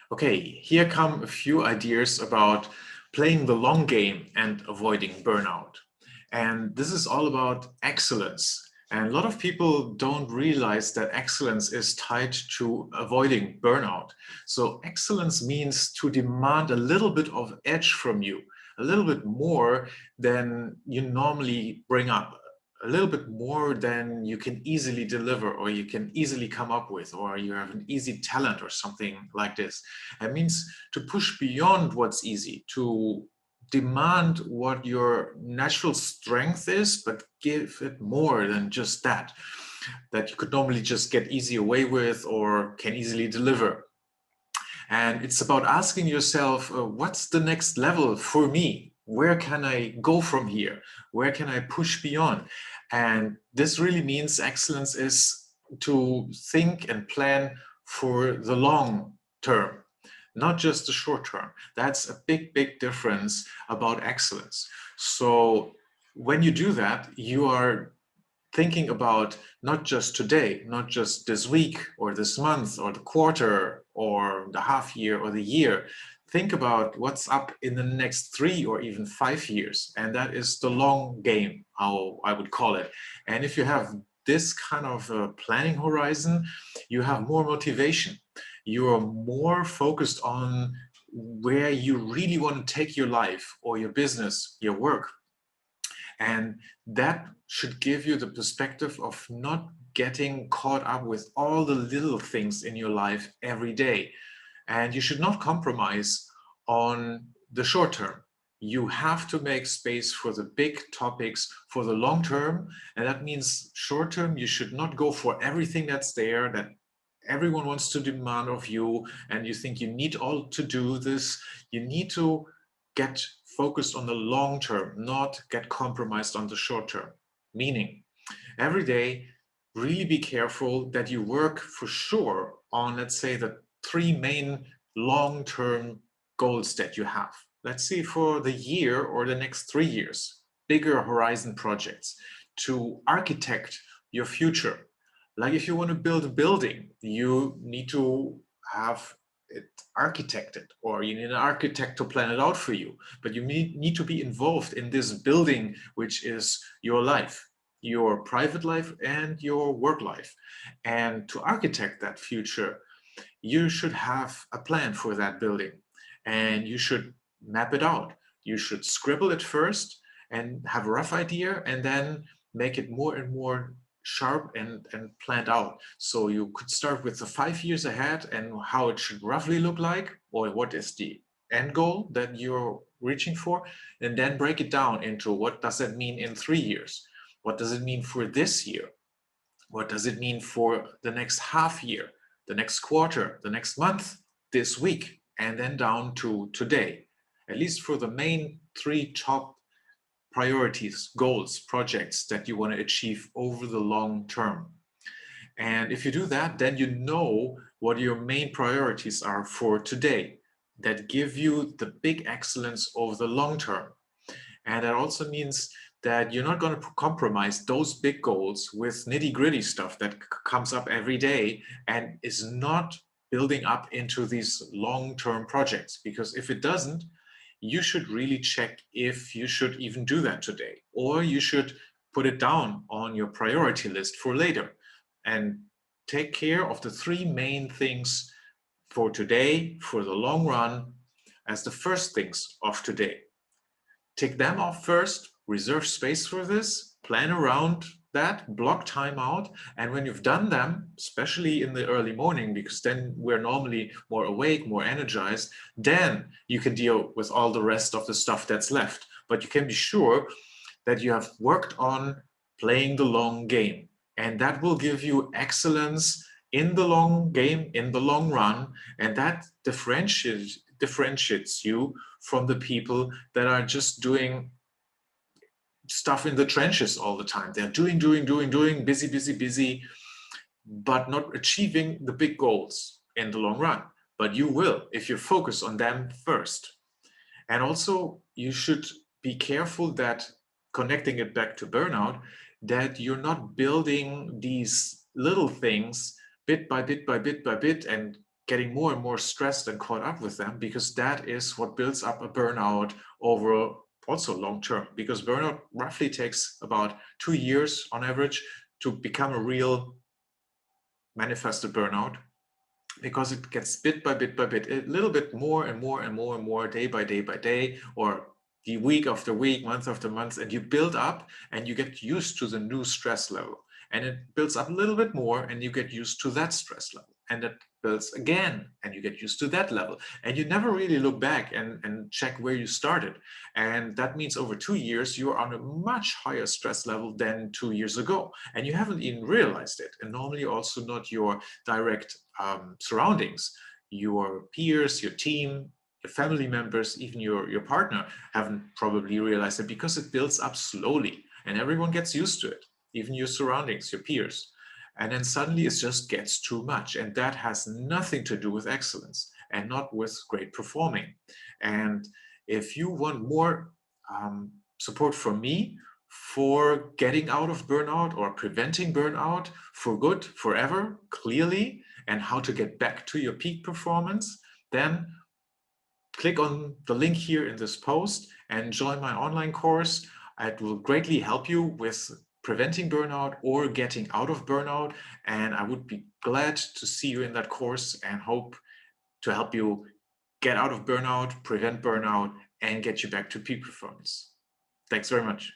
Okay, here come a few ideas about playing the long game and avoiding burnout. And this is all about excellence. And a lot of people don't realize that excellence is tied to avoiding burnout. So excellence means to demand a little bit of edge from you, a little bit more than you normally bring up, a little bit more than you can easily deliver or you can easily come up with, or you have an easy talent or something like this. It means to push beyond what's easy, to demand what your natural strength is, but give it more than just that you could normally just get easy away with or can easily deliver. And it's about asking yourself, what's the next level for me? Where can I go from here? Where can I push beyond? And this really means excellence is to think and plan for the long term, not just the short term. That's a big, big difference about excellence. So when you do that, you are thinking about not just today, not just this week or this month or the quarter or the half year or the year. Think about what's up in the next 3 or even 5 years. And that is the long game, how I would call it. And if you have this kind of planning horizon, you have more motivation. You are more focused on where you really want to take your life or your business, your work. And that should give you the perspective of not getting caught up with all the little things in your life every day. And you should not compromise on the short term. You have to make space for the big topics for the long term. And that means short term, you should not go for everything that's there, that everyone wants to demand of you, and you think you need all to do this. You need to get focused on the long term, not get compromised on the short term. Meaning, every day, really be careful that you work for sure on, let's say, the 3 main long-term goals that you have. Let's see, for the year or the next 3 years, bigger horizon projects to architect your future. Like if you want to build a building, you need to have it architected, or you need an architect to plan it out for you. But you need to be involved in this building, which is your life, your private life and your work life. And to architect that future, you should have a plan for that building, and you should map it out. You should scribble it first and have a rough idea, and then make it more and more sharp and planned out. So you could start with the 5 years ahead and how it should roughly look like, or what is the end goal that you're reaching for, and then break it down into what does that mean in 3 years? What does it mean for this year? What does it mean for the next half year, the next quarter, the next month, this week, and then down to today? At least for the main 3 top priorities, goals, projects that you want to achieve over the long term. And if you do that, then you know what your main priorities are for today that give you the big excellence over the long term. And that also means that you're not going to compromise those big goals with nitty-gritty stuff that comes up every day and is not building up into these long-term projects. Because if it doesn't, you should really check if you should even do that today, or you should put it down on your priority list for later and take care of the 3 main things for today, for the long run, as the first things of today. Take them off first, reserve space for this, plan around that, block time out. And when you've done them, especially in the early morning, because then we're normally more awake, more energized, then you can deal with all the rest of the stuff that's left. But you can be sure that you have worked on playing the long game. And that will give you excellence in the long game, in the long run. And that differentiates you from the people that are just doing stuff in the trenches all the time. They're doing, busy, but not achieving the big goals in the long run. But you will if you focus on them first. And also, you should be careful that, connecting it back to burnout, that you're not building these little things bit by bit by bit by bit and getting more and more stressed and caught up with them, because that is what builds up a burnout over also long term, because burnout roughly takes about 2 years on average to become a real manifested burnout, because it gets bit by bit by bit, a little bit more and more and more and more, day by day by day, or the week after week, month after month, and you build up and you get used to the new stress level. And it builds up a little bit more and you get used to that stress level. And it builds again and you get used to that level. And you never really look back and check where you started. And that means over 2 years, you're on a much higher stress level than 2 years ago. And you haven't even realized it. And normally also not your direct surroundings, your peers, your team, your family members, even your partner haven't probably realized it, because it builds up slowly and everyone gets used to it, even your surroundings, your peers. And then suddenly it just gets too much. And that has nothing to do with excellence and not with great performing. And if you want more support from me for getting out of burnout or preventing burnout for good, forever, clearly, and how to get back to your peak performance, then click on the link here in this post and join my online course. It will greatly help you with preventing burnout or getting out of burnout. And I would be glad to see you in that course and hope to help you get out of burnout, prevent burnout, and get you back to peak performance. Thanks very much.